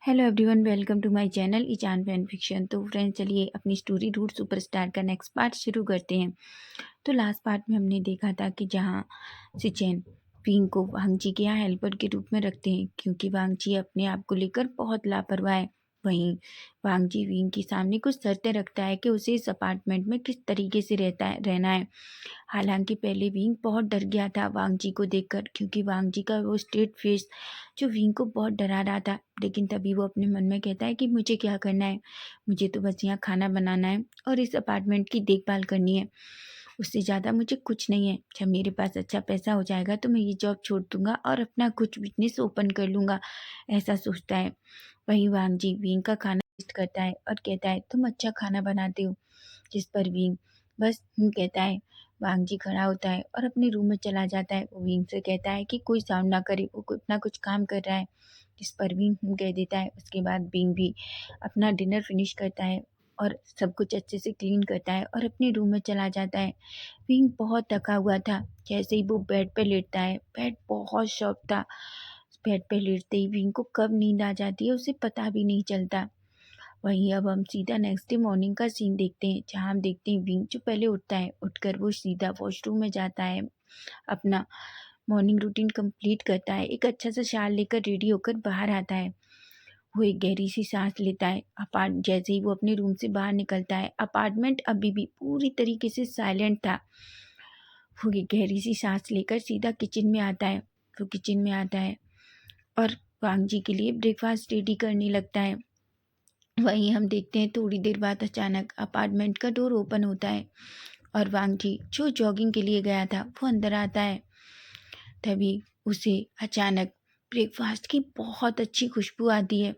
Hello everyone, welcome to my channel ईचान fan fiction. तो friends, चलिए अपनी स्टोरी रूट सुपरस्टार का नेक्स्ट पार्ट शुरू करते हैं। तो लास्ट पार्ट में हमने देखा था कि जहाँ सिचेन विंग को वांगजी के यहाँ हेल्पर के रूप में रखते हैं क्योंकि वांगजी अपने आप को लेकर बहुत लापरवाह है। वहीं वांगजी विंग के सामने कुछ शर्तें रखता है कि उसे इस अपार्टमेंट में किस तरीके से रहना है। हालांकि पहले विंग बहुत डर गया था वांगजी को देखकर क्योंकि वांगजी का वो स्ट्रेट फेस जो विंग को बहुत डरा रहा था। लेकिन तभी वो अपने मन में कहता है कि मुझे क्या करना है, मुझे तो बस यहाँ खाना बनाना है और इस अपार्टमेंट की देखभाल करनी है। उससे ज़्यादा मुझे कुछ नहीं है। जब मेरे पास अच्छा पैसा हो जाएगा तो मैं ये जॉब छोड़ दूंगा और अपना कुछ बिजनेस ओपन कर लूँगा, ऐसा सोचता है। वहीं वांगजी विंग का खाना टेस्ट करता है और कहता है तुम अच्छा खाना बनाते हो। जिस पर विंग बस कहता है। वांगजी खड़ा होता है और अपने रूम में चला जाता है। वो विंग से कहता है कि कोई साउंड ना करे, वो अपना कुछ काम कर रहा है। जिस पर विंग कह देता है। उसके बाद विंग भी अपना डिनर फिनिश करता है और सब कुछ अच्छे से क्लीन करता है और अपने रूम में चला जाता है। विंग बहुत थका हुआ था। जैसे ही वो बेड पे लेटता है, बेड बहुत सॉफ्ट था। बेड पे लेटते ही विंग को कब नींद आ जाती है उसे पता भी नहीं चलता। वहीं अब हम सीधा नेक्स्ट डे मॉर्निंग का सीन देखते हैं, जहाँ हम देखते हैं विंग जो पहले उठता है, उठकर वो सीधा वॉशरूम में जाता है, अपना मॉर्निंग रूटीन कंप्लीट करता है, एक अच्छा सा शाल लेकर रेडी होकर बाहर आता है। वो एक गहरी सी सांस लेता है। जैसे ही वो अपने रूम से बाहर निकलता है, अपार्टमेंट अभी भी पूरी तरीके से साइलेंट था। वो एक गहरी सी सांस लेकर सीधा किचन में आता है। वो किचन में आता है और वांग जी के लिए ब्रेकफास्ट रेडी करने लगता है। वहीं हम देखते हैं थोड़ी देर बाद अचानक अपार्टमेंट का डोर ओपन होता है और वांगजी जो जॉगिंग के लिए गया था वो अंदर आता है। तभी उसे अचानक ब्रेकफास्ट की बहुत अच्छी खुशबू आती है।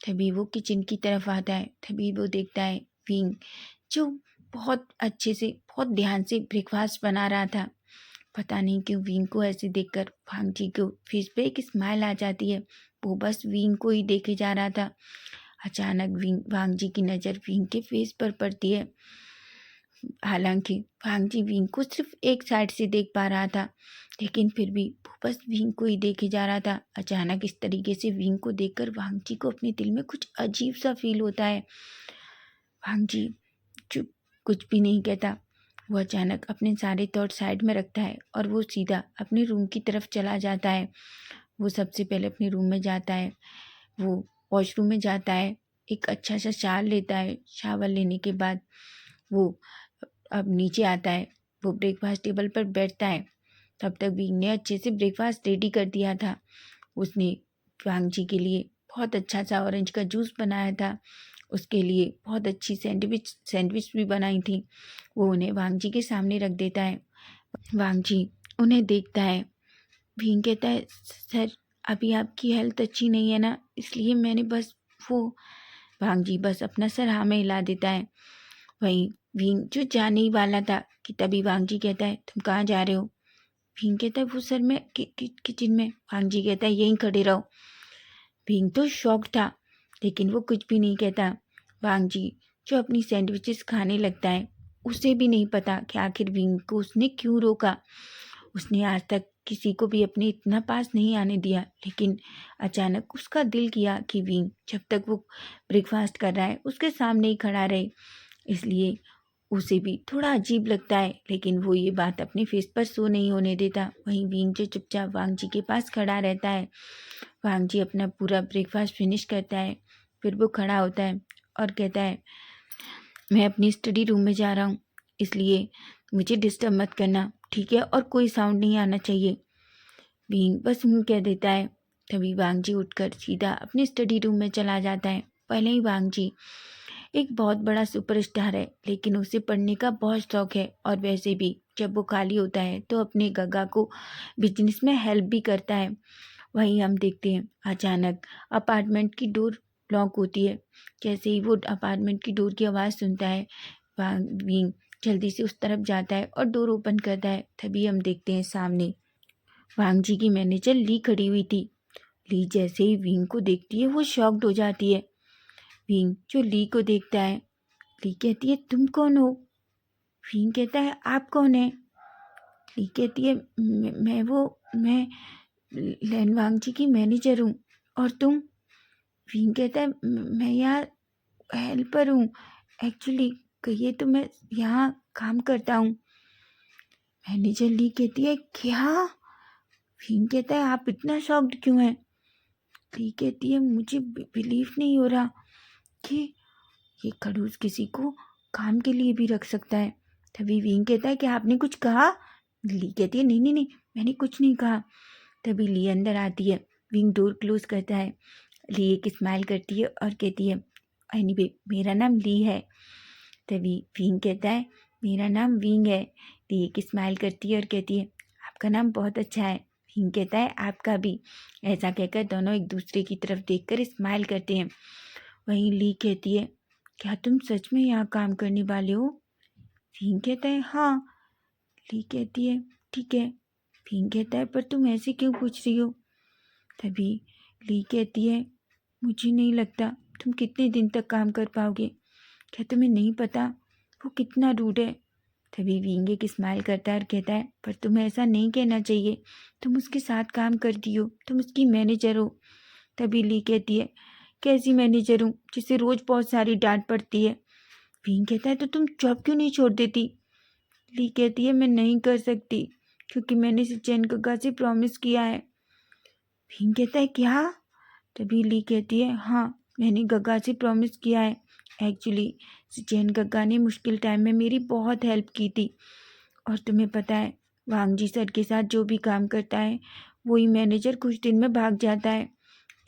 तभी वो किचन की तरफ आता है। तभी वो देखता है विंग जो बहुत अच्छे से बहुत ध्यान से ब्रेकफास्ट बना रहा था। पता नहीं क्यों विंग को ऐसे देखकर वांगजी को फेस पे एक स्माइल आ जाती है। वो बस विंग को ही देखे जा रहा था। अचानक वांगजी की नज़र विंग के फेस पर पड़ती है। हालांकि वांगजी विंग को सिर्फ एक साइड से देख पा रहा था, लेकिन फिर भी वो बस विंग को ही देखे जा रहा था। अचानक इस तरीके से विंग को देखकर वांगजी को अपने दिल में कुछ अजीब सा फील होता है। वांगजी चुप, कुछ भी नहीं कहता। वो अचानक अपने सारे थॉट साइड में रखता है और वो सीधा अपने रूम की तरफ चला जाता है। वो सबसे पहले अपने रूम में जाता है। वो वॉशरूम में जाता है, एक अच्छा सा शावर लेता है। शावर लेने के बाद वो अब नीचे आता है। वो ब्रेकफास्ट टेबल पर बैठता है। तब तक विंग ने अच्छे से ब्रेकफास्ट रेडी कर दिया था। उसने वांगजी के लिए बहुत अच्छा सा ऑरेंज का जूस बनाया था। उसके लिए बहुत अच्छी सैंडविच सैंडविच भी बनाई थी। वो उन्हें वांगजी के सामने रख देता है। वांगजी उन्हें देखता है। विंग कहता है, सर अभी आपकी हेल्थ अच्छी नहीं है ना, इसलिए मैंने बस वो वांगजी बस अपना सर हाँ में हिला देता है। वहीं विंग जो जाने ही वाला था कि तभी वांगजी कहता है, तुम कहाँ जा रहे हो? विंग कहता है, वो सर मैं किचन में। वांगजी कहता है, यहीं खड़े रहो। विंग तो शॉक था, लेकिन वो कुछ भी नहीं कहता। वांगजी जो अपनी सैंडविचेस खाने लगता है, उसे भी नहीं पता कि आखिर विंग को उसने क्यों रोका। उसने आज तक किसी को भी अपने इतना पास नहीं आने दिया, लेकिन अचानक उसका दिल किया कि विंग जब तक वो ब्रेकफास्ट कर रहा है उसके सामने ही खड़ा रहे। इसलिए उसे भी थोड़ा अजीब लगता है, लेकिन वो ये बात अपने फेस पर शो नहीं होने देता। वहीं विंग जो चुपचाप वांगजी के पास खड़ा रहता है। वांगजी अपना पूरा ब्रेकफास्ट फिनिश करता है। फिर वो खड़ा होता है और कहता है, मैं अपनी स्टडी रूम में जा रहा हूँ, इसलिए मुझे डिस्टर्ब मत करना, ठीक है? और कोई साउंड नहीं आना चाहिए। विंग बस कह देता है। तभी वांगजी उठकर सीधा अपने स्टडी रूम में चला जाता है। पहले ही वांगजी एक बहुत बड़ा सुपरस्टार है, लेकिन उसे पढ़ने का बहुत शौक है और वैसे भी जब वो खाली होता है तो अपने गगा को बिजनेस में हेल्प भी करता है। वहीं हम देखते हैं अचानक अपार्टमेंट की डोर लॉक होती है। जैसे ही वो अपार्टमेंट की डोर की आवाज़ सुनता है, विंग जल्दी से उस तरफ जाता है और डोर ओपन करता है। तभी हम देखते हैं सामने वांगजी की मैनेजर ली खड़ी हुई थी। ली जैसे ही विंग को देखती है वो शॉक्ड हो जाती है। विंग जो ली को देखता है, ली कहती है, तुम कौन हो? विंग कहता है, आप कौन है? ली कहती है, मैं लैन वांगजी की मैनेजर हूँ। और तुम? विंग कहता है मैं यहाँ हेल्पर हूँ एक्चुअली, कहिए तो मैं यहाँ काम करता हूँ। मैनेजर ली कहती है क्या? विंग कहता है आप इतना शॉक्ड क्यों हैं? ली कहती है मुझे बिलीव नहीं हो रहा कि ये खड़ूस किसी को काम के लिए भी रख सकता है। तभी विंग कहता है कि आपने कुछ कहा? ली कहती है नहीं नहीं नहीं, मैंने कुछ नहीं कहा। तभी ली अंदर आती है, विंग डोर क्लोज करता है। ली एक स्माइल करती है और कहती है एनीवे मेरा नाम ली है। तभी विंग कहता है मेरा नाम विंग है। ली एक स्माइल करती है और कहती है आपका नाम बहुत अच्छा है। विंग कहता है आपका भी। ऐसा कहकर दोनों एक दूसरे की तरफ देखकर स्माइल करते हैं। वहीं ली कहती है क्या तुम सच में यहाँ काम करने वाले हो? विंग कहता है हाँ। ली कहती है ठीक है। विंग कहता है पर तुम ऐसे क्यों पूछ रही हो? तभी ली कहती है मुझे नहीं लगता तुम कितने दिन तक काम कर पाओगे। क्या तुम्हें नहीं पता वो कितना रूड है? तभी विंग एक स्माइल करता है और कहता है पर तुम्हें ऐसा नहीं कहना चाहिए, तुम उसके साथ काम करती हो, तुम उसकी मैनेजर हो। तभी ली कहती है कैसी मैनेजर हूँ जिसे रोज बहुत सारी डांट पड़ती है। विंग कहता है तो तुम जॉब क्यों नहीं छोड़ देती? ली कहती है मैं नहीं कर सकती क्योंकि मैंने सिचेन गग्गा से प्रॉमिस किया है। विंग कहता है क्या? तभी ली कहती है हाँ मैंने गग्गा से प्रॉमिस किया है। एक्चुअली सिचेन गग्गा ने मुश्किल टाइम में मेरी बहुत हेल्प की थी और तुम्हें पता है वांगजी सर के साथ जो भी काम करता है वही मैनेजर कुछ दिन में भाग जाता है।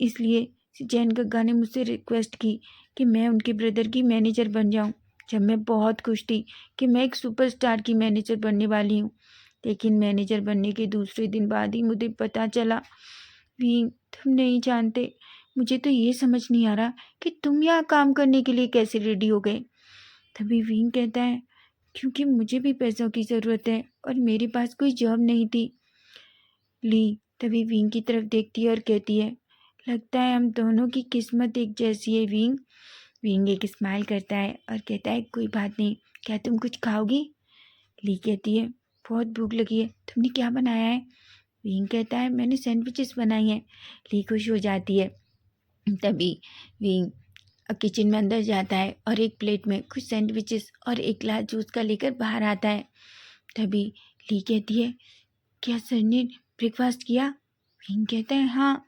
इसलिए सिचेन गग्गा ने मुझसे रिक्वेस्ट की कि मैं उनके ब्रदर की मैनेजर बन जाऊं। जब मैं बहुत खुश थी कि मैं एक सुपरस्टार की मैनेजर बनने वाली हूँ, लेकिन मैनेजर बनने के दूसरे दिन बाद ही मुझे पता चला। भी तुम नहीं जानते, मुझे तो ये समझ नहीं आ रहा कि तुम यहाँ काम करने के लिए कैसे रेडी हो गए। तभी विंग कहता है क्योंकि मुझे भी पैसों की ज़रूरत है और मेरे पास कोई जॉब नहीं थी। ली तभी विंग की तरफ देखती है और कहती है लगता है हम दोनों की किस्मत एक जैसी है विंग। विंग एक स्माइल करता है और कहता है कोई बात नहीं, क्या तुम कुछ खाओगी? ली कहती है बहुत भूख लगी है, तुमने क्या बनाया है? विंग कहता है मैंने सैंडविचेस बनाई हैं। ली खुश हो जाती है। तभी विंग किचन में अंदर जाता है और एक प्लेट में कुछ सैंडविचेस और एक गिलास जूस का लेकर बाहर आता है। तभी ली कहती है क्या सर ने ब्रेकफास्ट किया? विंग कहता है हाँ।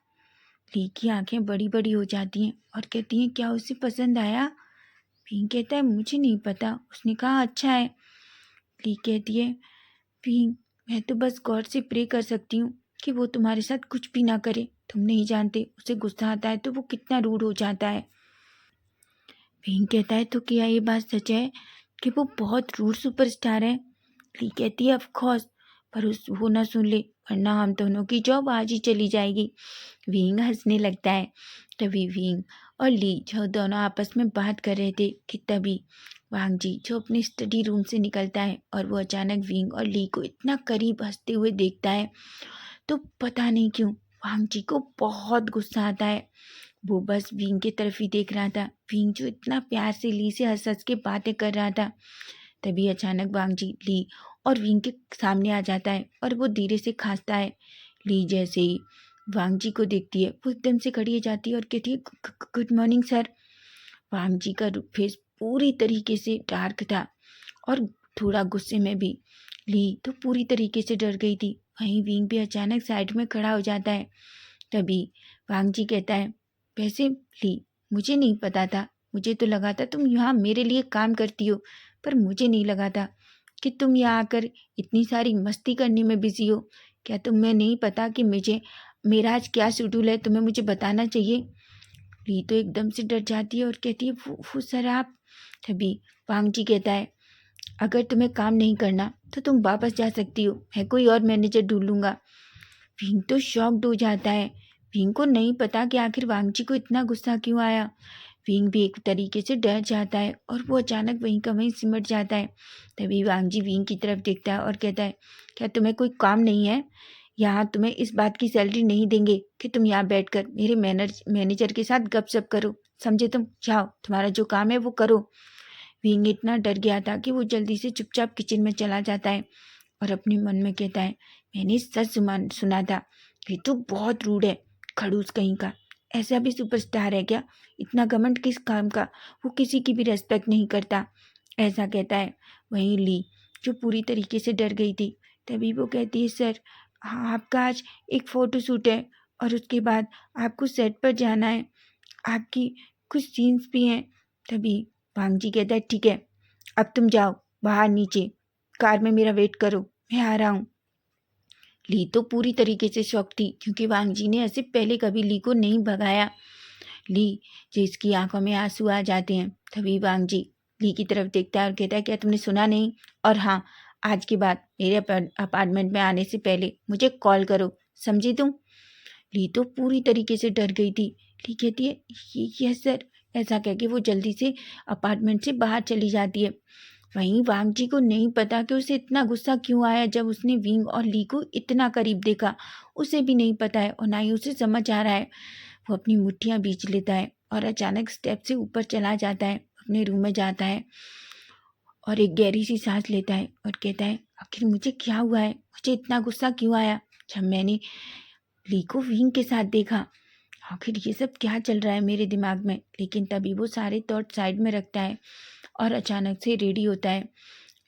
ली की आंखें बड़ी बड़ी हो जाती हैं और कहती हैं क्या उसे पसंद आया? विंग कहता है मुझे नहीं पता, उसने कहा अच्छा है। ली कहती है विंग मैं तो बस गॉड से प्रे कर सकती हूँ कि वो तुम्हारे साथ कुछ भी ना करे। तुम नहीं जानते उसे गुस्सा आता है तो वो कितना रूड हो जाता है। विंग कहता है तो क्या ये बात सच है कि वो बहुत रूड सुपरस्टार है? ली कहती है ऑफ कोर्स, पर वो ना सुन ले वरना हम दोनों की जॉब आज ही चली जाएगी। विंग हंसने लगता है। तभी विंग और ली जो दोनों आपस में बात कर रहे थे कि तभी वांगजी जो अपने स्टडी रूम से निकलता है और वो अचानक विंग और ली को इतना करीब हंसते हुए देखता है तो पता नहीं क्यों वांगजी को बहुत गुस्सा आता है। वो बस विंग की तरफ ही देख रहा था, विंग जो इतना प्यार से ली से हंस हंस के बातें कर रहा था। तभी अचानक वांगजी ली और विंग के सामने आ जाता है और वो धीरे से खांसता है। ली जैसे ही वांगजी को देखती है वो एकदम से खड़ी हो जाती है और कहती है गुड मॉर्निंग सर। वांगजी का फेस पूरी तरीके से डार्क था और थोड़ा गुस्से में भी। ली तो पूरी तरीके से डर गई थी। वहीं विंग भी अचानक साइड में खड़ा हो जाता है। तभी वांगजी कहता है वैसे ली मुझे नहीं पता था, मुझे तो लगा था तुम यहाँ मेरे लिए काम करती हो, पर मुझे नहीं लगा था कि तुम यहाँ आकर इतनी सारी मस्ती करने में बिजी हो। क्या तुम्हें नहीं पता कि मुझे मेरा आज क्या शेड्यूल है? तुम्हें मुझे बताना चाहिए। ली तो एकदम से डर जाती है और कहती है वो सर आप। तभी वांगजी कहता है अगर तुम्हें काम नहीं करना तो तुम वापस जा सकती हो, मैं कोई और मैनेजर ढूंढ लूँगा। विंग तो शॉक्ड हो जाता है। विंग को नहीं पता कि आखिर वांगजी को इतना गुस्सा क्यों आया। विंग भी एक तरीके से डर जाता है और वो अचानक वहीं का वहीं सिमट जाता है। तभी वांगजी विंग की तरफ देखता है और कहता है क्या तुम्हें कोई काम नहीं है? यहाँ तुम्हें इस बात की सैलरी नहीं देंगे कि तुम यहाँ बैठकर मेरे मैनेजर के साथ गपशप करो, समझे? तुम जाओ, तुम्हारा जो काम है वो करो। विंग इतना डर गया था कि वो जल्दी से चुपचाप किचन में चला जाता है और अपने मन में कहता है मैंने सच सुना था, ये तो बहुत रूड है, खड़ूस कहीं का, ऐसा भी सुपरस्टार है क्या? इतना घमंड किस काम का? वो किसी की भी रिस्पेक्ट नहीं करता, ऐसा कहता है। वहीं ली जो पूरी तरीके से डर गई थी, तभी वो कहती है, सर हाँ, आपका आज एक फ़ोटो शूट है और उसके बाद आपको सेट पर जाना है, आपकी कुछ सीन्स भी हैं। तभी वांग जी कहता है, ठीक है, अब तुम जाओ बाहर नीचे, कार में मेरा वेट करो, मैं आ रहा हूँ। ली तो पूरी तरीके से शॉक थी, क्योंकि वांग जी ने ऐसे पहले कभी ली को नहीं भगाया। ली जिसकी आंखों में आंसू आ जाते हैं। तभी वांग जी ली की तरफ देखता है और कहता है, क्या तुमने सुना नहीं? और हाँ, आज के बाद मेरे अपार्टमेंट में आने से पहले मुझे कॉल करो, समझी तुम? ली तो पूरी तरीके से डर गई थी। ली कहती है, यस सर। ऐसा कह के वो जल्दी से अपार्टमेंट से बाहर चली जाती है। वहीं वांग जी को नहीं पता कि उसे इतना गुस्सा क्यों आया जब उसने विंग और ली को इतना करीब देखा। उसे भी नहीं पता है और ना ही उसे समझ आ रहा है। वो अपनी मुट्ठियां बींच लेता है और अचानक स्टेप से ऊपर चला जाता है, अपने रूम में जाता है और एक गहरी सी सांस लेता है और कहता है, आखिर मुझे क्या हुआ है? मुझे इतना गुस्सा क्यों आया जब मैंने ली को विंग के साथ देखा? आखिर ये सब क्या चल रहा है मेरे दिमाग में? लेकिन तभी वो सारे थॉट साइड में रखता है और अचानक से रेडी होता है।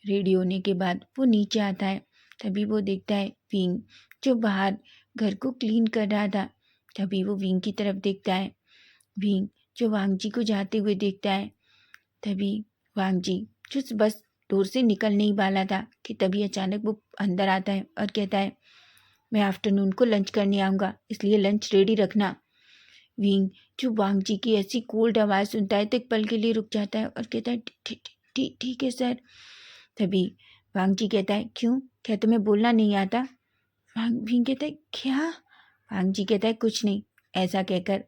रेडी होने के बाद वो नीचे आता है। तभी वो देखता है विंग जो बाहर घर को क्लीन कर रहा था। तभी वो विंग की तरफ देखता है। विंग जो वांग जी को जाते हुए देखता है। तभी वांग जी जो बस डोर से निकलने ही वाला था कि तभी अचानक वो अंदर आता है और कहता है, मैं आफ्टरनून को लंच करने आऊँगा, इसलिए लंच रेडी रखना। विंग जो वांग जी की ऐसी कोल्ड आवाज़ सुनता है तो एक पल के लिए रुक जाता है और कहता है, ठीक है सर। तभी वांग जी कहता है, क्यों, क्या तुम्हें बोलना नहीं आता? विंग कहता है, क्या? वांग जी कहता है, कुछ नहीं। ऐसा कहकर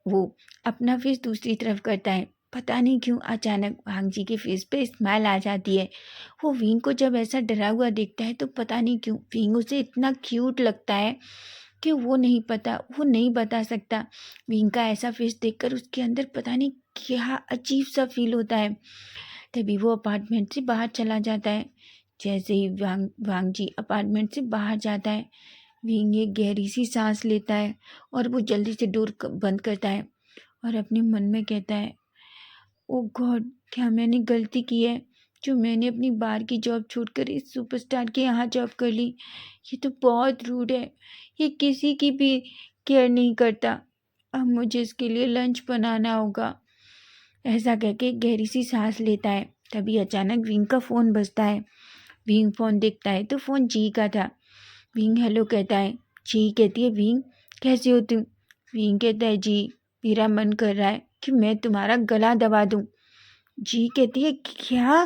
वो अपना फेस दूसरी तरफ करता है। पता नहीं क्यों अचानक वांग जी के फेस पे स्माइल आ जाती है। वो विंग को जब ऐसा डरा हुआ देखता है तो पता नहीं क्यों विंग उसे इतना क्यूट लगता है कि वो नहीं बता सकता। विंग का ऐसा फेस देखकर उसके अंदर पता नहीं क्या अजीब सा फील होता है। तभी वो अपार्टमेंट से बाहर चला जाता है। जैसे ही वांग वांग जी अपार्टमेंट से बाहर जाता है, विंग एक गहरी सी सांस लेता है और वो जल्दी से डोर बंद करता है और अपने मन में कहता है, ओ गॉड, क्या मैंने गलती की है जो मैंने अपनी बाहर की जॉब छोड़कर इस सुपरस्टार के यहाँ जॉब कर ली? ये तो बहुत रूड है। ये किसी की भी केयर नहीं करता। अब मुझे इसके लिए लंच बनाना होगा। ऐसा कह के गहरी सी सांस लेता है। तभी अचानक विंग का फ़ोन बजता है। विंग फ़ोन देखता है तो फ़ोन जी का था। विंग हेलो कहता है। जी कहती है, विंग कैसे हो तुम? विंग कहता है, जी मेरा मन कर रहा है कि मैं तुम्हारा गला दबा दूं। जी कहती है, क्या?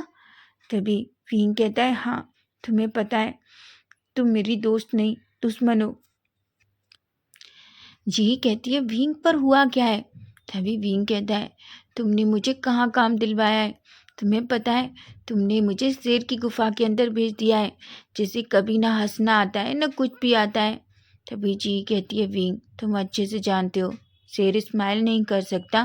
तभी विंग कहता है, हाँ, तुम्हें पता है तुम मेरी दोस्त नहीं दुश्मन हो। जी कहती है, विंग पर हुआ क्या है? तभी विंग कहता है, तुमने मुझे कहाँ काम दिलवाया है? तुम्हें पता है तुमने मुझे शेर की गुफा के अंदर भेज दिया है, जिसे कभी ना हंसना आता है ना कुछ भी आता है। तभी जी कहती है, विंग तुम अच्छे से जानते हो शेर स्माइल नहीं कर सकता।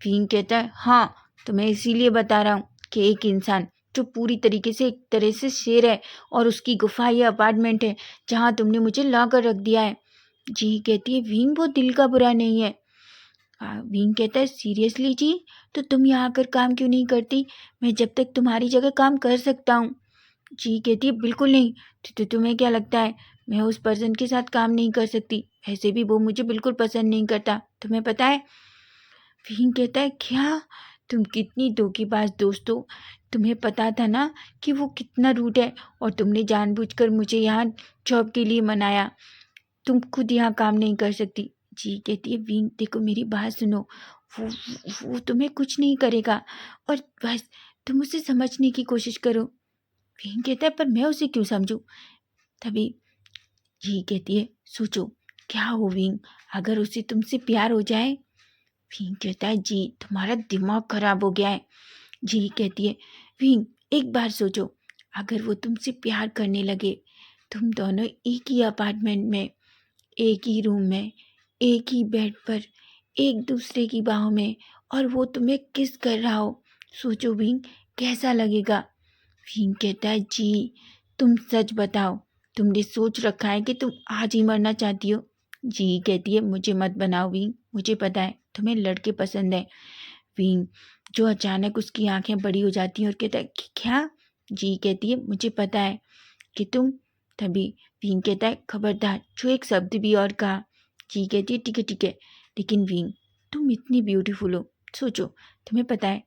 विंग कहता है, हाँ, तो मैं इसीलिए बता रहा हूँ कि एक इंसान जो पूरी तरीके से एक तरह से शेर है और उसकी गुफा या अपार्टमेंट है जहाँ तुमने मुझे ला कर रख दिया है। जी कहती है, विंग वो दिल का बुरा नहीं है। विंग कहता है, सीरियसली जी, तो तुम यहाँ आकर काम क्यों नहीं करती? मैं जब तक तुम्हारी जगह काम कर सकता हूँ। जी कहती है, बिल्कुल नहीं। तो तुम्हें क्या लगता है मैं उस पर्सन के साथ काम नहीं कर सकती? वैसे भी वो मुझे बिल्कुल पसंद नहीं करता, तुम्हें पता है। विंग कहता है, क्या? तुम कितनी धोखेबाज दोस्त हो। तुम्हें पता था ना कि वो कितना रूड है और तुमने जानबूझकर मुझे यहाँ जॉब के लिए मनाया। तुम खुद यहाँ काम नहीं कर सकती। जी कहती है, विंग देखो मेरी बात सुनो, वो वो तुम्हें कुछ नहीं करेगा और बस तुम उसे समझने की कोशिश करो। विंग कहता है, पर मैं उसे क्यों समझूं? तभी जी कहती है, सोचो क्या हो विंग, अगर उसे तुमसे प्यार हो जाए? विंग कहता है, जी तुम्हारा दिमाग खराब हो गया है। जी कहती है, विंग एक बार सोचो, अगर वो तुमसे प्यार करने लगे, तुम दोनों एक ही अपार्टमेंट में, एक ही रूम में, एक ही बेड पर, एक दूसरे की बाहों में, और वो तुम्हें किस कर रहा हो, सोचो विंग कैसा लगेगा? विंग कहता है, जी तुम सच बताओ, तुमने सोच रखा है कि तुम आज ही मरना चाहती हो? जी कहती है, मुझे मत बनाओ विंग, मुझे पता है तुम्हें लड़के पसंद है। विंग जो अचानक उसकी आंखें बड़ी हो जाती हैं और कहता है क्या? जी कहती है मुझे पता है कि तुम। तभी विंग कहता है खबरदार जो एक शब्द भी और कहा। जी कहती है ठीक है, लेकिन विंग तुम इतनी ब्यूटीफुल हो। सोचो, तुम्हें पता है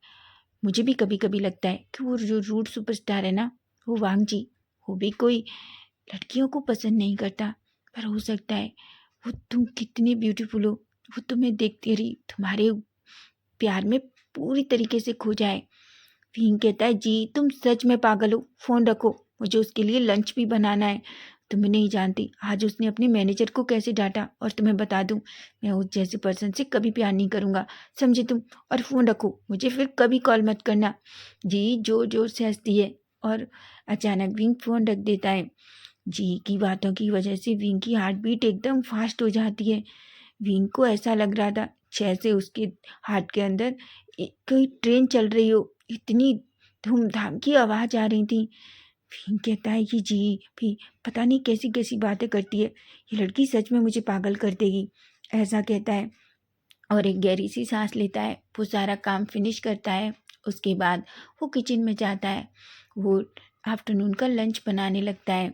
मुझे भी कभी कभी लगता है कि वो जो रूट सुपरस्टार है ना, वो वांग जी, वो भी कोई लड़कियों को पसंद नहीं करता। पर हो सकता है वो तुम कितनी ब्यूटीफुल हो, वो तुम्हें देखते रही तुम्हारे प्यार में पूरी तरीके से खो जाए। भीम कहता है जी तुम सच में पागल हो, फ़ोन रखो, मुझे उसके लिए लंच भी बनाना है। तुम्हें नहीं जानती आज उसने अपने मैनेजर को कैसे डांटा, और तुम्हें बता दूं मैं उस जैसे पर्सन से कभी प्यार नहीं करूंगा, समझे तुम। और फ़ोन रखो, मुझे फिर कभी कॉल मत करना। जी जोर जोर से हंसती है और अचानक विंग फ़ोन रख देता है। जी की बातों की वजह से विंग की हार्ट बीट एकदम फास्ट हो जाती है। विंग को ऐसा लग रहा था जैसे उसके हार्ट के अंदर कोई ट्रेन चल रही हो, इतनी धूमधाम की आवाज़ आ रही थी। विंग कहता है कि जी भी पता नहीं कैसी कैसी बातें करती है, ये लड़की सच में मुझे पागल कर देगी, ऐसा कहता है। और एक गहरी सी सांस लेता है। वो सारा काम फिनिश करता है। उसके बाद वो किचन में जाता है। वो आफ्टरनून का लंच बनाने लगता है।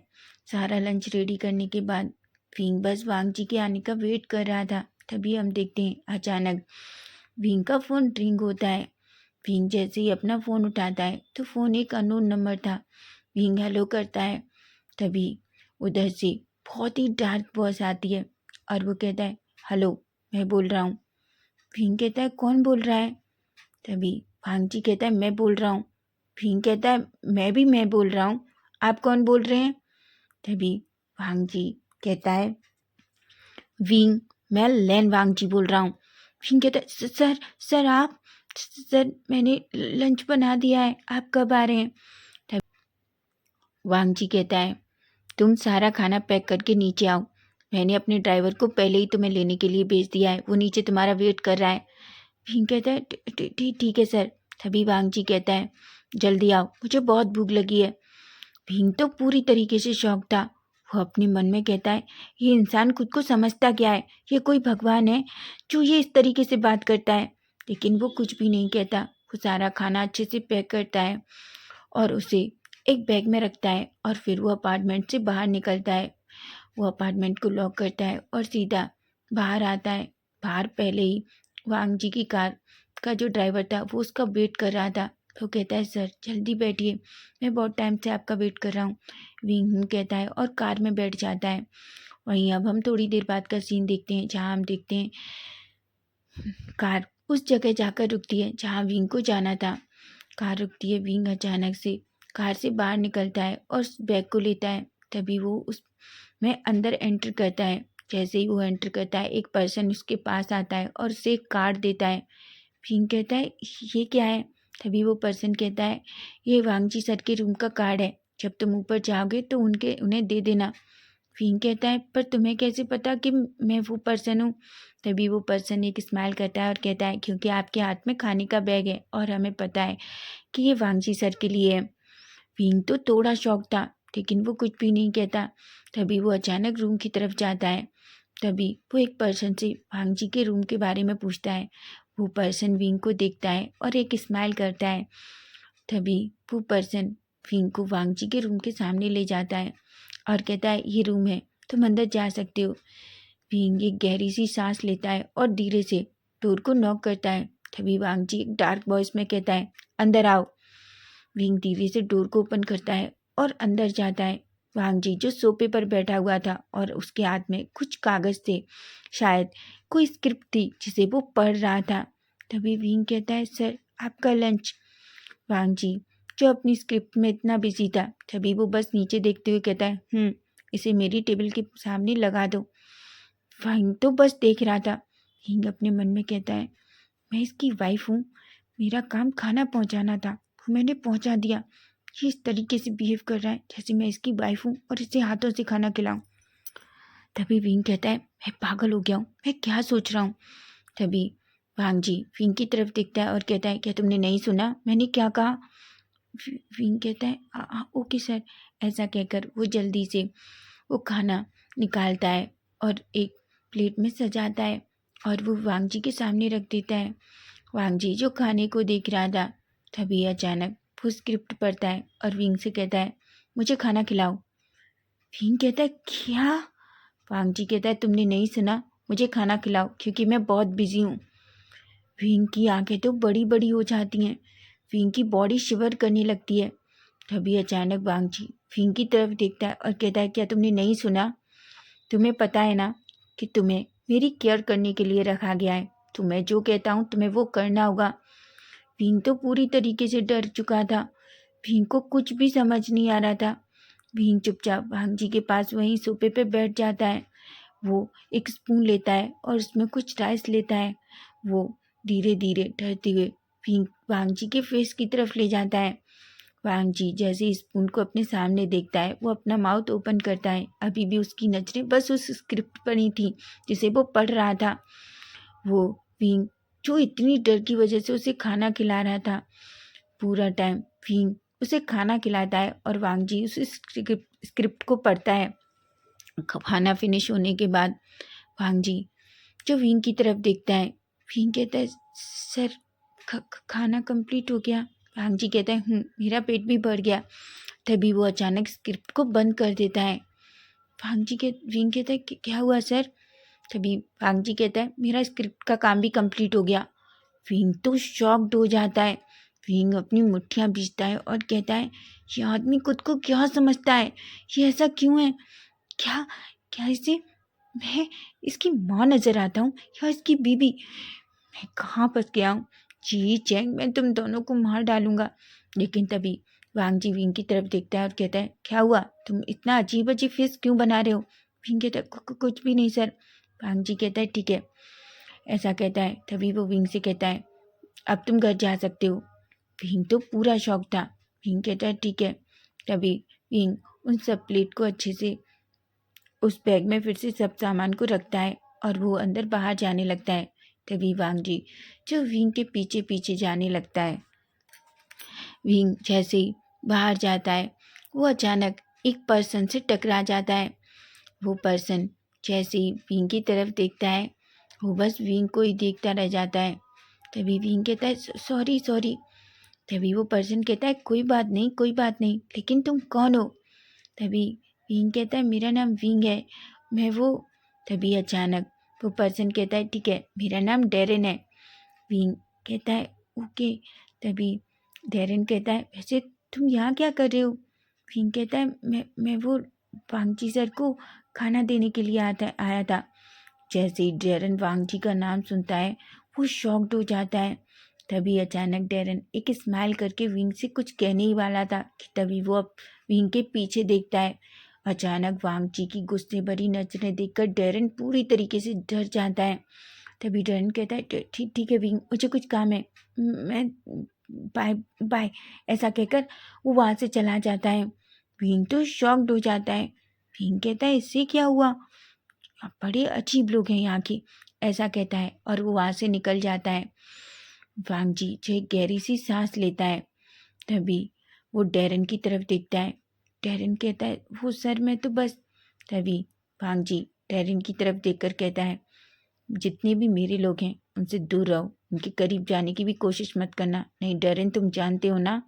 सारा लंच रेडी करने के बाद विंग बस वांग जी के आने का वेट कर रहा था। तभी हम देखते हैं अचानक विंग का फ़ोन रिंग होता है। विंग जैसे ही अपना फ़ोन उठाता है तो फ़ोन एक अननोन नंबर था। विंग हेलो करता है। तभी उधर से बहुत ही डार्क वॉइस आती है और वो कहता है हेलो, मैं बोल रहा हूँ। भीम कहता है कौन बोल रहा है? तभी भांगची कहता है मैं बोल रहा हूँ। भीम कहता है मैं बोल रहा हूँ, आप कौन बोल रहे हैं? तभी भांगची कहता है विंग, मैं लैन वांगची बोल रहा हूँ। भीम कहता है सर सर आप, सर मैंने लंच बना दिया है, आप कब आ रहे हैं? तभी वांगची कहता है तुम सारा खाना पैक करके नीचे आओ, मैंने अपने ड्राइवर को पहले ही तुम्हें लेने के लिए भेज दिया है, वो नीचे तुम्हारा वेट कर रहा है। भीम कहता है ठीक है सर। तभी वांगची कहता है जल्दी आओ, मुझे बहुत भूख लगी है। भीम तो पूरी तरीके से शॉक था। वो अपने मन में कहता है ये इंसान खुद को समझता क्या है, ये कोई भगवान है जो ये इस तरीके से बात करता है? लेकिन वो कुछ भी नहीं कहता। वो सारा खाना अच्छे से पैक करता है और उसे एक बैग में रखता है और फिर वो अपार्टमेंट से बाहर निकलता है। वो अपार्टमेंट को लॉक करता है और सीधा बाहर आता है। बाहर पहले ही वांग जी की कार का जो ड्राइवर था वो उसका वेट कर रहा था। वो कहता है सर जल्दी बैठिए, मैं बहुत टाइम से आपका वेट कर रहा हूँ। विंग कहता है और कार में बैठ जाता है। वहीं अब हम थोड़ी देर बाद का सीन देखते हैं जहाँ हम देखते हैं कार उस जगह जाकर रुकती है जहाँ विंग को जाना था। कार रुकती है। विंग अचानक से कार से बाहर निकलता है और उस बैग को लेता है। तभी वो उस में अंदर एंटर करता है। जैसे ही वो एंटर करता है एक पर्सन उसके पास आता है और उसे एक कार्ड देता है। फिंग कहता है ये क्या है? तभी वो पर्सन कहता है ये वांगजी सर के रूम का कार्ड है, जब तुम ऊपर जाओगे तो उन्हें दे देना। फिंग कहता है पर तुम्हें कैसे पता कि मैं वो पर्सन हूँ? तभी वो पर्सन एक स्माइल करता है और कहता है क्योंकि आपके हाथ में खाने का बैग है और हमें पता है कि ये वांगजी सर के लिए है। विंग तो थोड़ा शॉक था लेकिन वो कुछ भी नहीं कहता। तभी वो अचानक रूम की तरफ जाता है। तभी वो एक पर्सन से भांगजी के रूम के बारे में पूछता है। वो पर्सन विंग को देखता है और एक स्माइल करता है। तभी वो पर्सन विंग को वांगजी के रूम के सामने ले जाता है और कहता है ये रूम है, तुम अंदर जा सकते हो। विंग एक गहरी सी सांस लेता है और धीरे से डोर को नॉक करता है। तभी वांगजी एक डार्क वॉइस में कहता है अंदर आओ। विंग धीरे से डोर को ओपन करता है और अंदर जाता है। वांगजी जो सोफे पर बैठा हुआ था और उसके हाथ में कुछ कागज थे, शायद कोई स्क्रिप्ट थी जिसे वो पढ़ रहा था। तभी विंग कहता है सर आपका लंच। वांगजी जो अपनी स्क्रिप्ट में इतना बिजी था, तभी वो बस नीचे देखते हुए कहता है इसे मेरी टेबल के सामने लगा दो। वांग तो बस देख रहा था। विंग अपने मन में कहता है मैं इसकी वाइफ हूँ, मेरा काम खाना पहुँचाना था, वो मैंने पहुँचा दिया। ये इस तरीके से बिहेव कर रहा है जैसे मैं इसकी वाइफ हूँ और इसे हाथों से खाना खिलाऊं। तभी विंग कहता है मैं पागल हो गया हूँ, मैं क्या सोच रहा हूँ? तभी वांग जी विंग की तरफ देखता है और कहता है क्या तुमने नहीं सुना मैंने क्या कहा? विंग कहता है ओके सर। ऐसा कहकर वो जल्दी से वो खाना निकालता है और एक प्लेट में सजाता है और वो वांग जी के सामने रख देता है। वांग जी जो खाने को देख रहा था, तभी अचानक वो स्क्रिप्ट पढ़ता है और विंग से कहता है, मुझे खाना खिलाओ। विंग कहता है, क्या? वांग जी कहता है, तुमने नहीं सुना? मुझे खाना खिलाओ क्योंकि मैं बहुत बिजी हूँ। विंग की आंखें तो बड़ी बड़ी हो जाती हैं। विंग की बॉडी शिवर करने लगती है। तभी अचानक वांग जी विंग की तरफ देखता है और कहता है, क्या तुमने नहीं सुना? तुम्हें पता है ना कि तुम्हें मेरी केयर करने के लिए रखा गया है। तो मैं जो कहता हूँ तुम्हें वो करना होगा। विंग तो पूरी तरीके से डर चुका था। विंग को कुछ भी समझ नहीं आ रहा था। विंग चुपचाप वांग जी के पास वहीं सोफे पे बैठ जाता है। वो एक स्पून लेता है और उसमें कुछ राइस लेता है। वो धीरे धीरे डरते हुए विंग वांग जी के फेस की तरफ ले जाता है। वांग जी जैसे ही स्पून को अपने सामने देखता है, वो अपना माउथ ओपन करता है। अभी भी उसकी नजरें बस उस स्क्रिप्ट पर ही थी जिसे वो पढ़ रहा था। वो विंग जो इतनी डर की वजह से उसे खाना खिला रहा था, पूरा टाइम विंग उसे खाना खिलाता है और वांग जी उस स्क्रिप्ट को पढ़ता है। खाना फिनिश होने के बाद वांग जी जो विंग की तरफ देखता है, विंग कहता है, सर खाना कंप्लीट हो गया। वांग जी कहता है, मेरा पेट भी भर गया। तभी वो अचानक स्क्रिप्ट को बंद कर देता है। विंग कहता है, क्या हुआ सर? तभी वांग जी कहता है, मेरा स्क्रिप्ट का काम भी कंप्लीट हो गया। विंग तो शॉक्ड हो जाता है। विंग अपनी मुट्ठियां बीचता है और कहता है, ये आदमी खुद को क्या समझता है? ये ऐसा क्यों है? क्या क्या इसे मैं इसकी माँ नजर आता हूँ या इसकी बीवी? मैं कहाँ फंस गया हूँ? जी चैंग, मैं तुम दोनों को मार डालूंगा। लेकिन तभी वांग जी विंग की तरफ देखता है और कहता है, क्या हुआ? तुम इतना अजीब अजीब फेस क्यों बना रहे हो? विंग कहता है, कुछ भी नहीं सर। वांग जी कहता है, ठीक है। ऐसा कहता है। तभी वो विंग से कहता है, अब तुम घर जा सकते हो। विंग तो पूरा शौक था। विंग कहता है, ठीक है। तभी विंग उन सब प्लेट को अच्छे से उस बैग में फिर से सब सामान को रखता है और वो अंदर बाहर जाने लगता है। तभी वांग जी जो विंग के पीछे पीछे जाने लगता है। विंग जैसे ही बाहर जाता है, वो अचानक एक पर्सन से टकरा जाता है। वो पर्सन जैसे ही विंग की तरफ देखता है, वो बस विंग को ही देखता रह जाता है। तभी विंग कहता है, सॉरी सॉरी। तभी वो पर्सन कहता है, कोई बात नहीं कोई बात नहीं, लेकिन तुम कौन हो? तभी विंग कहता है, मेरा नाम विंग है, मैं वो। तभी अचानक वो पर्सन कहता है, ठीक है, मेरा नाम डेरेन है। विंग कहता है, ओके। तभी डेरेन कहता है, वैसे तुम यहाँ क्या कर रहे हो? विंग कहता है, मैं वो वांग जी सर को खाना देने के लिए आया था। जैसे ही डेरेन वांग जी का नाम सुनता है, वो शॉक्ड हो जाता है। तभी अचानक डेरेन एक स्माइल करके विंग से कुछ कहने ही वाला था कि तभी वो अब विंग के पीछे देखता है। अचानक वांग जी की गुस्से भरी नजरें देखकर डेरेन पूरी तरीके से डर जाता है। तभी डेरेन कहता है, ठीक ठीक है विंग, मुझे कुछ काम है, मैं बाय बाय। ऐसा कहकर वो वहाँ से चला जाता है। विंग तो शॉक्ड हो जाता है। विंग कहता है, इससे क्या हुआ? बड़े अजीब लोग हैं यहाँ के। ऐसा कहता है और वो वहाँ से निकल जाता है। वांग जी जो एक गहरी सी सांस लेता है। तभी वो डेरन की तरफ देखता है। डेरन कहता है, वो सर मैं तो बस। तभी वांग जी डेरन की तरफ देखकर कहता है, जितने भी मेरे लोग हैं उनसे दूर रहो, उनके करीब जाने की भी कोशिश मत करना, नहीं डेरन तुम जानते हो ना।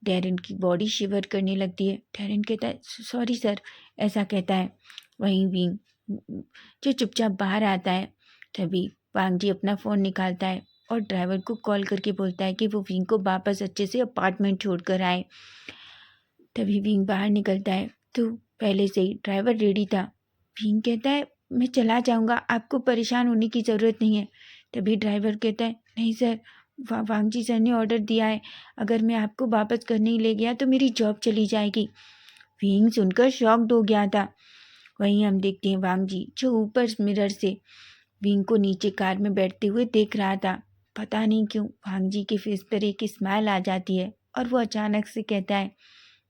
डेरन की बॉडी शिवर करने लगती है। डेरन कहता है, सॉरी सर। ऐसा कहता है। वहीं विंग जो चुपचाप बाहर आता है। तभी वांग जी अपना फ़ोन निकालता है और ड्राइवर को कॉल करके बोलता है कि वो विंग को वापस अच्छे से अपार्टमेंट छोड़कर आए। तभी विंग बाहर निकलता है तो पहले से ही ड्राइवर रेडी था। विंग कहता है, मैं चला जाऊंगा, आपको परेशान होने की ज़रूरत नहीं है। तभी ड्राइवर कहता है, नहीं सर, वांग जी सर ने ऑर्डर दिया है, अगर मैं आपको वापस घर नहीं ले गया तो मेरी जॉब चली जाएगी। विंग सुनकर शॉक्ड हो गया था। वहीं हम देखते हैं वांग जी जो ऊपर मिरर से विंग को नीचे कार में बैठते हुए देख रहा था। पता नहीं क्यों वांग जी के फेस पर एक स्माइल आ जाती है और वो अचानक से कहता है,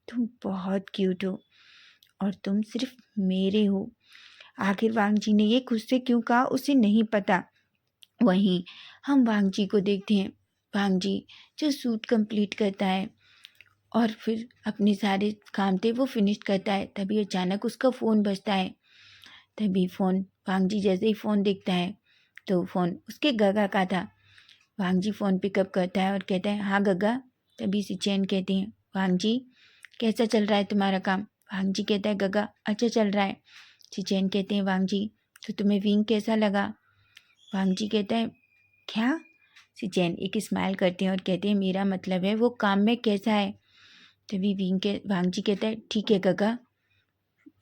तुम बहुत क्यूट हो और तुम सिर्फ मेरे हो। आखिर वांग जी ने ये खुद से क्यों कहा उसे नहीं पता। वहीं हम वांग जी को देखते हैं। वांग जी जो सूट कंप्लीट करता है और फिर अपने सारे काम थे वो फिनिश करता है। तभी अचानक उसका फ़ोन बजता है। तभी फ़ोन वांग जी जैसे ही फ़ोन देखता है, तो फ़ोन उसके गगा का था। वांग जी फ़ोन पिकअप करता है और कहता है, हाँ गगा। तभी सिचेन कहती हैं, वांग जी कैसा चल रहा है तुम्हारा काम? वांग जी कहता है, गगा अच्छा चल रहा है। सिचेन कहते हैं, वांग जी तो तुम्हें विंग कैसा लगा? वांग जी कहता है, क्या? सिचेन एक स्माइल करते हैं और कहते हैं, मेरा मतलब है वो काम में कैसा है? तभी वांग जी कहता है, ठीक है गगा।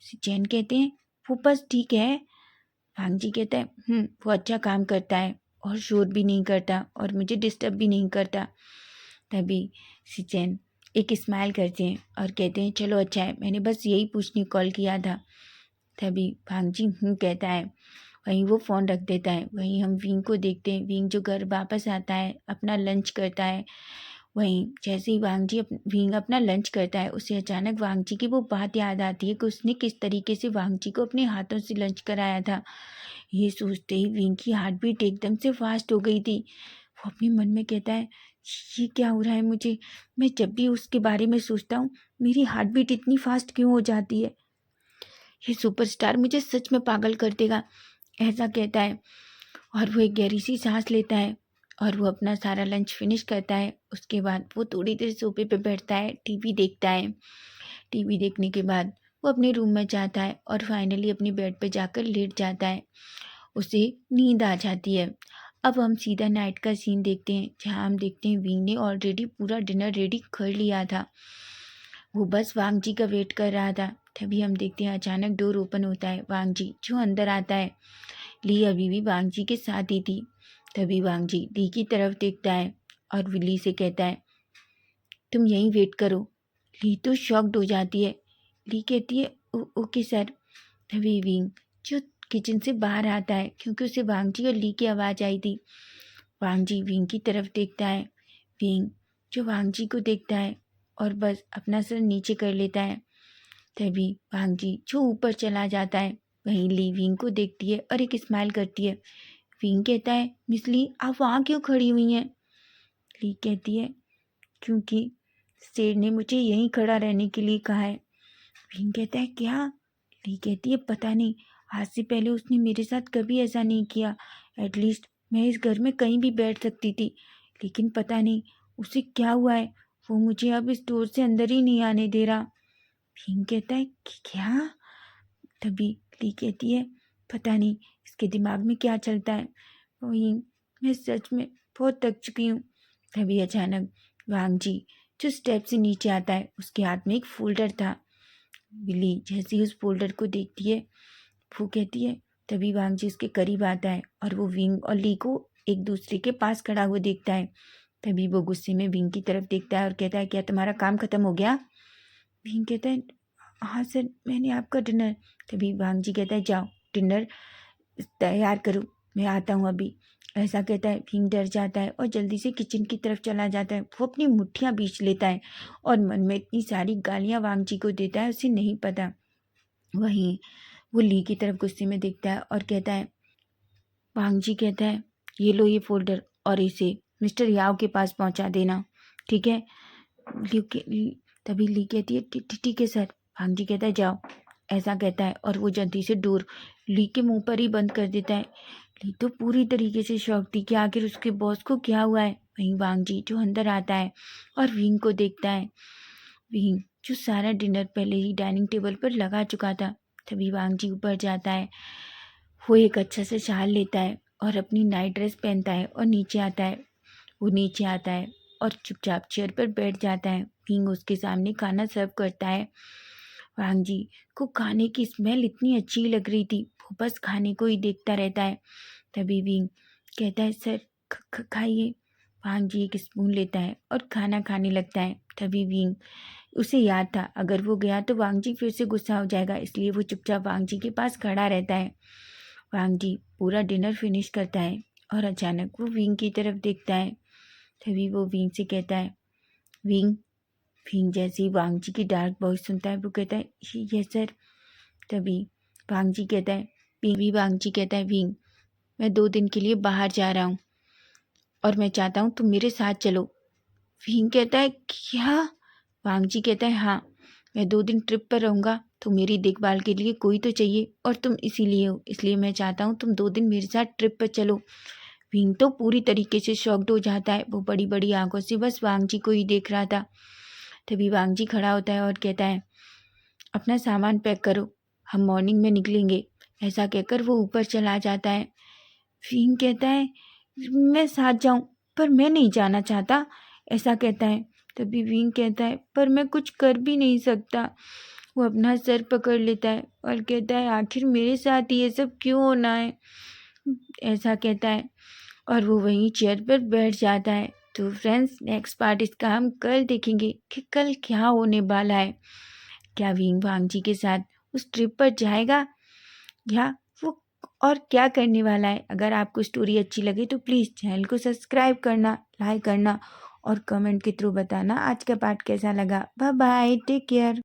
सिचेन कहते हैं, वो बस ठीक है। वांग जी कहता है, वो अच्छा काम करता है और शोर भी नहीं करता और मुझे डिस्टर्ब भी नहीं करता। तभी सिचेन एक स्माइल करते हैं और कहते हैं, चलो अच्छा है, मैंने बस यही पूछने कॉल किया था। तभी वांग जी कहता है। वहीं वो फ़ोन रख देता है। वहीं हम विंग को देखते हैं। विंग जो घर वापस आता है, अपना लंच करता है। वहीं जैसे ही विंग अपना लंच करता है, उसे अचानक वांग जी की वो बात याद आती है कि उसने किस तरीके से वांग जी को अपने हाथों से लंच कराया था। ये सोचते ही विंग की हार्ट बीट एकदम से फास्ट हो गई थी। वो अपने मन में कहता है, ये क्या हो रहा है मुझे? मैं जब भी उसके बारे में सोचता हूँ, मेरी हार्ट बीट इतनी फास्ट क्यों हो जाती है? ये सुपरस्टार मुझे सच में पागल कर देगा, ऐसा कहता है। और वो एक गहरी सी सांस लेता है और वो अपना सारा लंच फिनिश करता है। उसके बाद वो थोड़ी देर सोफे पे बैठता है, टीवी देखता है। टीवी देखने के बाद वो अपने रूम में जाता है और फाइनली अपनी बेड पे जाकर लेट जाता है। उसे नींद आ जाती है। अब हम सीधा नाइट का सीन देखते हैं, जहाँ हम देखते हैं विंग ने ऑलरेडी पूरा डिनर रेडी कर लिया था। वो बस वांग जी का वेट कर रहा था। तभी हम देखते हैं अचानक डोर ओपन होता है। वांग जी जो अंदर आता है। ली अभी भी वांग जी के साथ ही थी। तभी वांग जी ली की तरफ देखता है और ली से कहता है, तुम यहीं वेट करो। ली तो शॉक्ड हो जाती है। ली कहती है, ओके सर। तभी विंग जो किचन से बाहर आता है, क्योंकि उसे वांग जी और ली की आवाज़ आई थी। वांग जी विंग की तरफ देखता है। विंग जो वांग जी को देखता है और बस अपना सर नीचे कर लेता है। तभी वांग जी जो ऊपर चला जाता है। वहीं ली विंग को देखती है और एक स्माइल करती है। विंग कहता है, मिस ली आप वहाँ क्यों खड़ी हुई हैं? ली कहती है, क्योंकि शेर ने मुझे यहीं खड़ा रहने के लिए कहा है। विंग कहता है, क्या? ली कहती है, पता नहीं, आज से पहले उसने मेरे साथ कभी ऐसा नहीं किया। एटलीस्ट मैं इस घर में कहीं भी बैठ सकती थी, लेकिन पता नहीं उसे क्या हुआ है, वो मुझे अब इस डोर से अंदर ही नहीं आने दे रहा। विंग कहता है, क्या? तभी ली कहती है, पता नहीं इसके दिमाग में क्या चलता है। वही मैं सच में बहुत थक चुकी हूँ। तभी अचानक वांग जी जो स्टेप से नीचे आता है, उसके हाथ में एक फोल्डर था। बिल्ली जैसे ही उस फोल्डर को देखती है, वो कहती है। तभी वांग जी उसके करीब आता है और वो विंग और ली को एक दूसरे के पास खड़ा हुआ देखता है। तभी वो गुस्से में विंग की तरफ देखता है और कहता है, क्या तुम्हारा काम खत्म हो गया? विंग कहता है, हाँ सर, मैंने आपका डिनर। तभी वांग जी कहता है, जाओ डिनर तैयार करो, मैं आता हूँ अभी। ऐसा कहता है। भीम डर जाता है और जल्दी से किचन की तरफ चला जाता है। वो अपनी मुट्ठियाँ बींच लेता है और मन में इतनी सारी गालियाँ वांग जी को देता है, उसे नहीं पता। वहीं वो ली की तरफ गुस्से में देखता है और कहता है, वांग जी कहता है, ये लो ये फोल्डर और इसे मिस्टर याओ के पास पहुंचा देना, ठीक है? तभी ली कहती है, ठीक है सर। वांग जी कहता है, जाओ। ऐसा कहता है और वो जल्दी से डोर ली के मुंह पर ही बंद कर देता है। ली तो पूरी तरीके से शॉक थी कि आखिर उसके बॉस को क्या हुआ है। वहीं वांग जी जो अंदर आता है और विंग को देखता है। विंग जो सारा डिनर पहले ही डाइनिंग टेबल पर लगा चुका था। तभी वांग जी ऊपर जाता है। वो एक अच्छा सा शाल लेता है और अपनी नाइट ड्रेस पहनता है और नीचे आता है। वो नीचे आता है और चुपचाप चेयर पर बैठ जाता है। विंग उसके सामने खाना सर्व करता है। वांग जी को खाने की स्मेल इतनी अच्छी लग रही थी, वो बस खाने को ही देखता रहता है। तभी विंग कहता है, सर खाइए। वांग जी एक स्पून लेता है और खाना खाने लगता है। तभी विंग उसे याद था, अगर वो गया तो वांग जी फिर से गुस्सा हो जाएगा, इसलिए वो चुपचाप वांग जी के पास खड़ा रहता है। वांग जी पूरा डिनर फिनिश करता है और अचानक वो विंग की तरफ देखता है। तभी वो विंग से कहता है, विंग। विंग जैसे ही वांग जी की डार्क वॉइस सुनता है, वो कहता है, यस सर। तभी वांग जी कहता है विंग, मैं 2 दिन के लिए बाहर जा रहा हूँ और मैं चाहता हूँ तुम मेरे साथ चलो। विंग कहता है, क्या? वांग जी कहता है, हाँ, मैं 2 दिन ट्रिप पर रहूँगा तो मेरी देखभाल के लिए कोई तो चाहिए और तुम इसीलिए हो, इसलिए मैं चाहता हूँ तुम 2 दिन मेरे साथ ट्रिप पर चलो। विंग तो पूरी तरीके से शॉक्ड हो जाता है, वो बड़ी-बड़ी आँखों से बस वांग जी को ही देख रहा था। तभी वांग जी खड़ा होता है और कहता है, अपना सामान पैक करो, हम मॉर्निंग में निकलेंगे। ऐसा कहकर वो ऊपर चला जाता है। विंग कहता है, मैं साथ जाऊँ, पर मैं नहीं जाना चाहता, ऐसा कहता है। तभी विंग कहता है, पर मैं कुछ कर भी नहीं सकता। वो अपना सर पकड़ लेता है और कहता है, आखिर मेरे साथ ये सब क्यों होना है, ऐसा कहता है और वो वहीं चेयर पर बैठ जाता है। तो फ्रेंड्स, नेक्स्ट पार्ट इसका हम कल देखेंगे कि कल क्या होने वाला है। क्या विंग वांग जी के साथ उस ट्रिप पर जाएगा या वो और क्या करने वाला है। अगर आपको स्टोरी अच्छी लगे तो प्लीज़ चैनल को सब्सक्राइब करना, लाइक करना और कमेंट के थ्रू बताना आज का पार्ट कैसा लगा। Bye bye, take care.